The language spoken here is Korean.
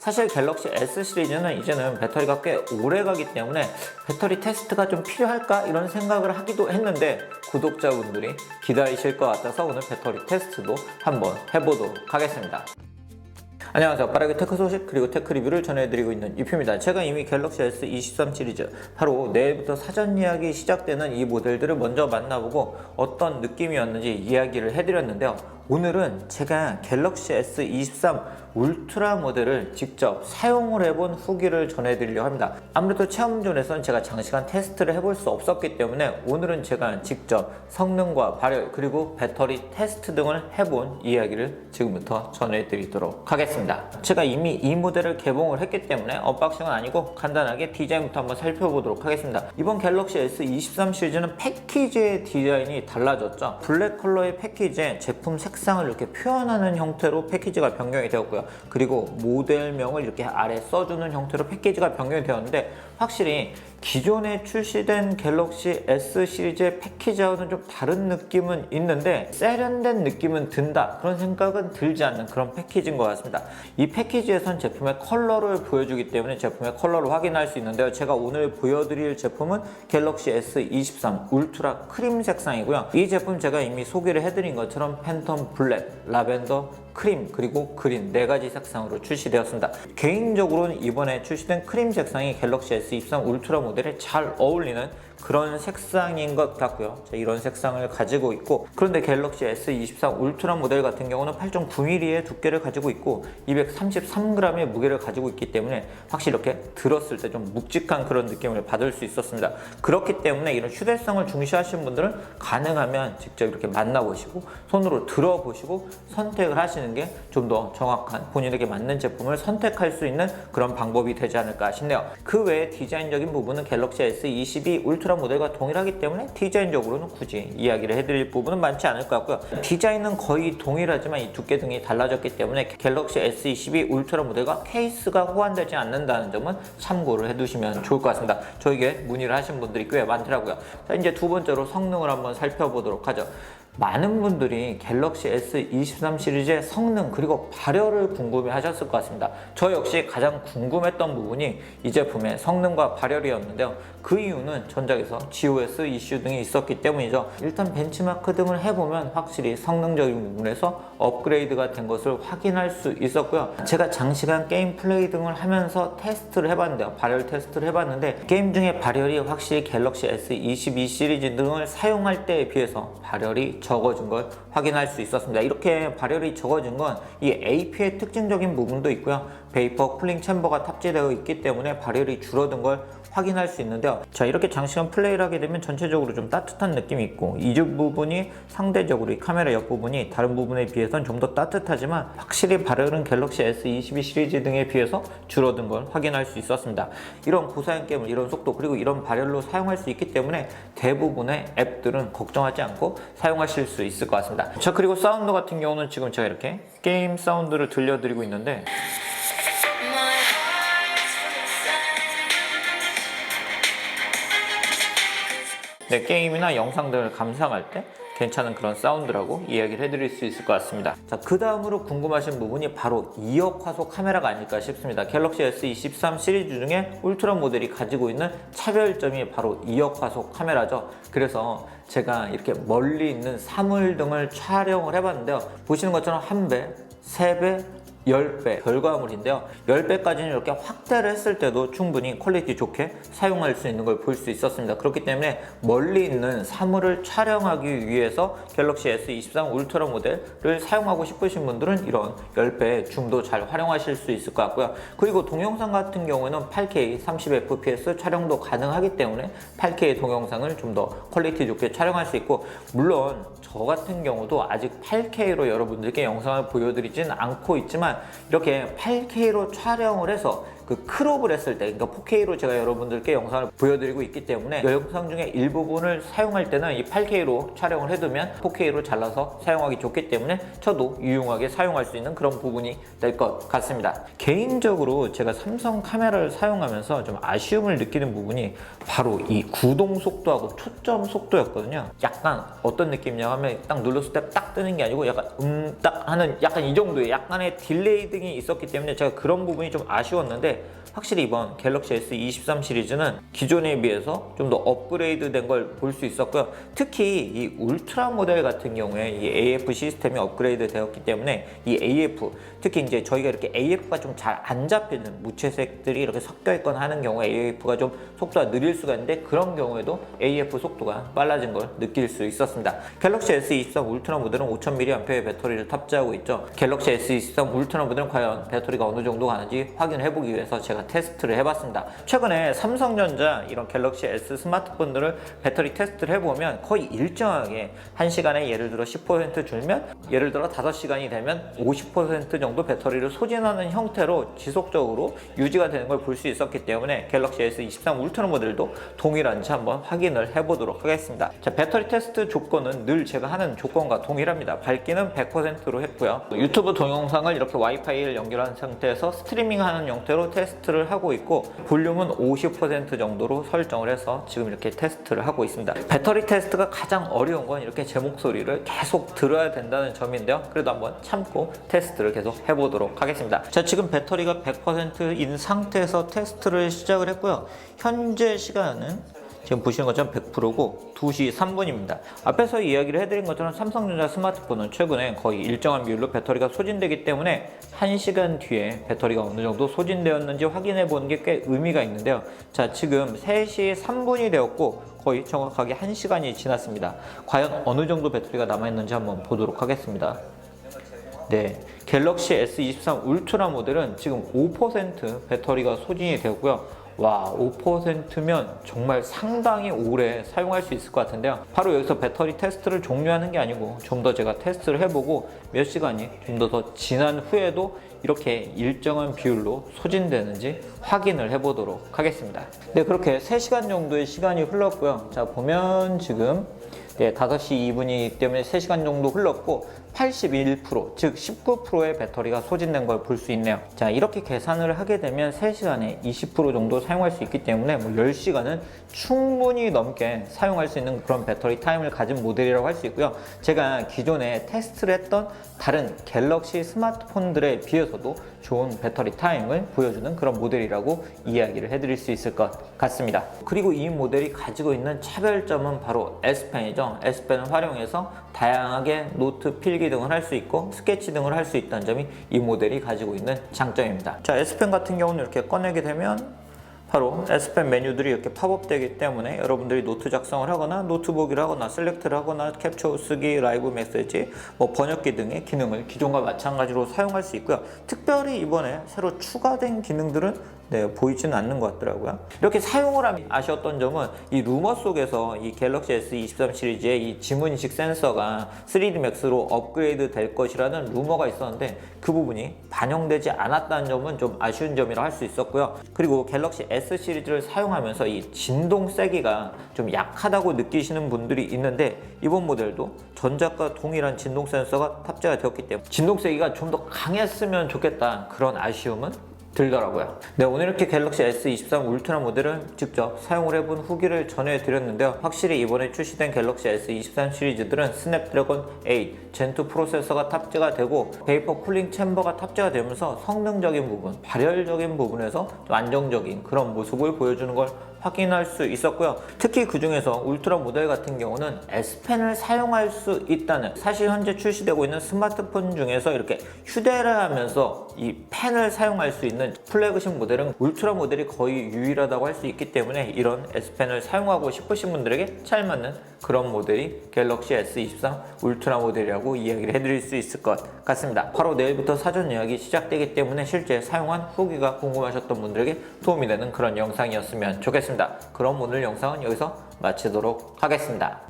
사실 갤럭시 S 시리즈는 이제는 배터리가 꽤 오래 가기 때문에 배터리 테스트가 좀 필요할까 이런 생각을 하기도 했는데 구독자분들이 기다리실 것 같아서 오늘 배터리 테스트도 한번 해보도록 하겠습니다. 안녕하세요. 빠르게 테크 소식 그리고 테크 리뷰를 전해드리고 있는 유피입니다. 제가 이미 갤럭시 S23 시리즈 바로 내일부터 사전 예약이 시작되는 이 모델들을 먼저 만나보고 어떤 느낌이었는지 이야기를 해드렸는데요. 오늘은 제가 갤럭시 S23 울트라 모델을 직접 사용을 해본 후기를 전해드리려고 합니다. 아무래도 체험존에서는 제가 장시간 테스트를 해볼 수 없었기 때문에 오늘은 제가 직접 성능과 발열 그리고 배터리 테스트 등을 해본 이야기를 지금부터 전해드리도록 하겠습니다. 제가 이미 이 모델을 개봉을 했기 때문에 언박싱은 아니고 간단하게 디자인부터 한번 살펴보도록 하겠습니다. 이번 갤럭시 S23 시리즈는 패키지의 디자인이 달라졌죠. 블랙 컬러의 패키지에 제품 색상을 이렇게 표현하는 형태로 패키지가 변경이 되었고요. 그리고 모델명을 이렇게 아래 써주는 형태로 패키지가 변경이 되었는데 확실히 기존에 출시된 갤럭시 S 시리즈의 패키지와는 좀 다른 느낌은 있는데 세련된 느낌은 든다 그런 생각은 들지 않는 그런 패키지인 것 같습니다. 이 패키지에선 제품의 컬러를 보여주기 때문에 제품의 컬러를 확인할 수 있는데요. 제가 오늘 보여드릴 제품은 갤럭시 S23 울트라 크림 색상이고요. 이 제품 제가 이미 소개를 해드린 것처럼 팬텀 블랙, 라벤더, 크림 그리고 그린 4가지 색상으로 출시되었습니다. 개인적으로는 이번에 출시된 크림 색상이 갤럭시 S23 울트라 모델에 잘 어울리는 그런 색상인 것 같고요. 이런 색상을 가지고 있고 그런데 갤럭시 S23 울트라 모델 같은 경우는 8.9mm의 두께를 가지고 있고 233g의 무게를 가지고 있기 때문에 확실히 이렇게 들었을 때 좀 묵직한 그런 느낌을 받을 수 있었습니다. 그렇기 때문에 이런 휴대성을 중시하시는 분들은 가능하면 직접 이렇게 만나보시고 손으로 들어보시고 선택을 하시는 게 좀 더 정확한 본인에게 맞는 제품을 선택할 수 있는 그런 방법이 되지 않을까 싶네요. 그 외에 디자인적인 부분은 갤럭시 S22 울트라 모델과 동일하기 때문에 디자인적으로는 굳이 이야기를 해드릴 부분은 많지 않을 것 같고요. 디자인은 거의 동일하지만 이 두께 등이 달라졌기 때문에 갤럭시 S22 울트라 모델과 케이스가 호환되지 않는다는 점은 참고를 해두시면 좋을 것 같습니다. 저에게 문의를 하신 분들이 꽤 많더라고요. 자, 이제 두 번째로 성능을 한번 살펴보도록 하죠. 많은 분들이 갤럭시 S23 시리즈의 성능 그리고 발열을 궁금해 하셨을 것 같습니다. 저 역시 가장 궁금했던 부분이 이 제품의 성능과 발열이었는데요. 그 이유는 전작에서 GOS 이슈 등이 있었기 때문이죠. 일단 벤치마크 등을 해보면 확실히 성능적인 부분에서 업그레이드가 된 것을 확인할 수 있었고요. 제가 장시간 게임 플레이 등을 하면서 테스트를 해봤는데요. 발열 테스트를 해봤는데 게임 중에 발열이 확실히 갤럭시 S22 시리즈 등을 사용할 때에 비해서 발열이 적어진 걸 확인할 수 있었습니다. 이렇게 발열이 적어진 건 이 AP의 특징적인 부분도 있고요. 베이퍼 쿨링 챔버가 탑재되어 있기 때문에 발열이 줄어든 걸 확인할 수 있는데요. 자, 이렇게 장시간 플레이를 하게 되면 전체적으로 좀 따뜻한 느낌이 있고 이 부분이 상대적으로 이 카메라 옆부분이 다른 부분에 비해서는 좀 더 따뜻하지만 확실히 발열은 갤럭시 S22 시리즈 등에 비해서 줄어든 걸 확인할 수 있었습니다. 이런 고사양 게임을 이런 속도 그리고 이런 발열로 사용할 수 있기 때문에 대부분의 앱들은 걱정하지 않고 사용하실 수 있을 것 같습니다. 자, 그리고 사운드 같은 경우는 지금 제가 이렇게 게임 사운드를 들려드리고 있는데 네, 게임이나 영상 등을 감상할 때 괜찮은 그런 사운드라고 이야기를 해드릴 수 있을 것 같습니다. 자, 그 다음으로 궁금하신 부분이 바로 2억 화소 카메라가 아닐까 싶습니다. 갤럭시 S23 시리즈 중에 울트라 모델이 가지고 있는 차별점이 바로 2억 화소 카메라죠. 그래서 제가 이렇게 멀리 있는 사물 등을 촬영을 해봤는데요. 보시는 것처럼 1배, 3배, 10배 결과물인데요. 10배까지는 이렇게 확대를 했을 때도 충분히 퀄리티 좋게 사용할 수 있는 걸 볼 수 있었습니다. 그렇기 때문에 멀리 있는 사물을 촬영하기 위해서 갤럭시 S23 울트라 모델을 사용하고 싶으신 분들은 이런 10배 줌도 잘 활용하실 수 있을 것 같고요. 그리고 동영상 같은 경우에는 8K 30fps 촬영도 가능하기 때문에 8K 동영상을 좀 더 퀄리티 좋게 촬영할 수 있고 물론 저 같은 경우도 아직 8K로 여러분들께 영상을 보여드리진 않고 있지만 이렇게 8K로 촬영을 해서 그 크롭을 했을 때, 그러니까 4K로 제가 여러분들께 영상을 보여드리고 있기 때문에 이 영상 중에 일부분을 사용할 때는 이 8K로 촬영을 해두면 4K로 잘라서 사용하기 좋기 때문에 저도 유용하게 사용할 수 있는 그런 부분이 될 것 같습니다. 개인적으로 제가 삼성 카메라를 사용하면서 좀 아쉬움을 느끼는 부분이 바로 이 구동 속도하고 초점 속도였거든요. 약간 어떤 느낌이냐 하면 딱 눌렀을 때 딱 뜨는 게 아니고 약간 딱 하는 약간 이 정도의 약간의 딜레이 등이 있었기 때문에 제가 그런 부분이 좀 아쉬웠는데, 확실히 이번 갤럭시 S23 시리즈는 기존에 비해서 좀 더 업그레이드 된 걸 볼 수 있었고요. 특히 이 울트라 모델 같은 경우에 이 AF 시스템이 업그레이드 되었기 때문에 이 AF, 특히 이제 저희가 이렇게 AF가 좀 잘 안 잡히는 무채색들이 이렇게 섞여 있거나 하는 경우에 AF가 좀 속도가 느릴 수가 있는데, 그런 경우에도 AF 속도가 빨라진 걸 느낄 수 있었습니다. 갤럭시 S23 울트라 모델은 5000mAh의 배터리를 탑재하고 있죠. 갤럭시 S23 울트라 모델은 과연 배터리가 어느 정도 가는지 확인해 보기 위해서 제가 테스트를 해봤습니다. 최근에 삼성전자 이런 갤럭시 S 스마트폰들을 배터리 테스트를 해보면 거의 일정하게 1시간에 예를 들어 10% 줄면 예를 들어 5시간이 되면 50% 정도 배터리를 소진하는 형태로 지속적으로 유지가 되는 걸 볼 수 있었기 때문에 갤럭시 S23 울트라 모델도 동일한지 한번 확인을 해보도록 하겠습니다. 자, 배터리 테스트 조건은 늘 제가 하는 조건과 동일합니다. 밝기는 100%로 했고요. 유튜브 동영상을 이렇게 와이파이를 연결한 상태에서 스트리밍하는 형태로 테스트를 하고 있고, 볼륨은 50% 정도로 설정을 해서 지금 이렇게 테스트를 하고 있습니다. 배터리 테스트가 가장 어려운 건 이렇게 제 목소리를 계속 들어야 된다는 점인데요. 그래도 한번 참고 테스트를 계속 해보도록 하겠습니다. 자, 지금 배터리가 100%인 상태에서 테스트를 시작을 했고요. 현재 시간은 지금 보시는 것처럼 100%고 2시 3분입니다. 앞에서 이야기를 해드린 것처럼 삼성전자 스마트폰은 최근에 거의 일정한 비율로 배터리가 소진되기 때문에 1시간 뒤에 배터리가 어느 정도 소진되었는지 확인해 보는 게 꽤 의미가 있는데요. 자, 지금 3시 3분이 되었고 거의 정확하게 1시간이 지났습니다. 과연 어느 정도 배터리가 남아있는지 한번 보도록 하겠습니다. 네, 갤럭시 S23 울트라 모델은 지금 5% 배터리가 소진이 되었고요. 와, 5%면 정말 상당히 오래 사용할 수 있을 것 같은데요. 바로 여기서 배터리 테스트를 종료하는 게 아니고 좀 더 제가 테스트를 해보고 몇 시간이 좀 더 지난 후에도 이렇게 일정한 비율로 소진되는지 확인을 해보도록 하겠습니다. 네, 그렇게 3시간 정도의 시간이 흘렀고요. 자, 보면 지금 5시 2분이기 때문에 3시간 정도 흘렀고 81%, 즉 19%의 배터리가 소진된 걸 볼 수 있네요. 자, 이렇게 계산을 하게 되면 3시간에 20% 정도 사용할 수 있기 때문에 10시간은 충분히 넘게 사용할 수 있는 그런 배터리 타임을 가진 모델이라고 할 수 있고요. 제가 기존에 테스트를 했던 다른 갤럭시 스마트폰들에 비해서도 좋은 배터리 타임을 보여주는 그런 모델이라고 이야기를 해드릴 수 있을 것 같습니다. 그리고 이 모델이 가지고 있는 차별점은 바로 S펜이죠. S펜을 활용해서 다양하게 노트 필기 등을 할 수 있고 스케치 등을 할 수 있다는 점이 이 모델이 가지고 있는 장점입니다. 자, S펜 같은 경우는 이렇게 꺼내게 되면 바로 S펜 메뉴들이 이렇게 팝업 되기 때문에 여러분들이 노트 작성을 하거나 노트북을 하거나 셀렉트를 하거나 캡처 쓰기, 라이브 메시지, 번역기 등의 기능을 기존과 마찬가지로 사용할 수 있고요. 특별히 이번에 새로 추가된 기능들은 보이지는 않는 것 같더라고요. 이렇게 사용을 하면 아쉬웠던 점은 이 루머 속에서 이 갤럭시 S23 시리즈의 이 지문인식 센서가 3D 맥스로 업그레이드 될 것이라는 루머가 있었는데 그 부분이 반영되지 않았다는 점은 좀 아쉬운 점이라 할 수 있었고요. 그리고 갤럭시 S 시리즈를 사용하면서 이 진동 세기가 좀 약하다고 느끼시는 분들이 있는데, 이번 모델도 전작과 동일한 진동 센서가 탑재가 되었기 때문에 진동 세기가 좀 더 강했으면 좋겠다, 그런 아쉬움은 들더라고요. 네, 오늘 이렇게 갤럭시 S23 울트라 모델을 직접 사용을 해본 후기를 전해드렸는데요. 확실히 이번에 출시된 갤럭시 S23 시리즈들은 스냅드래곤 8 젠2 프로세서가 탑재가 되고 베이퍼 쿨링 챔버가 탑재가 되면서 성능적인 부분, 발열적인 부분에서 좀 안정적인 그런 모습을 보여주는 걸 확인할 수 있었고요. 특히 그 중에서 울트라 모델 같은 경우는 S펜을 사용할 수 있다는, 사실 현재 출시되고 있는 스마트폰 중에서 이렇게 휴대를 하면서 이 펜을 사용할 수 있는 플래그십 모델은 울트라 모델이 거의 유일하다고 할 수 있기 때문에 이런 S펜을 사용하고 싶으신 분들에게 잘 맞는 그런 모델이 갤럭시 S23 울트라 모델이라고 이야기를 해드릴 수 있을 것 같습니다. 바로 내일부터 사전 예약이 시작되기 때문에 실제 사용한 후기가 궁금하셨던 분들에게 도움이 되는 그런 영상이었으면 좋겠습니다. 그럼 오늘 영상은 여기서 마치도록 하겠습니다.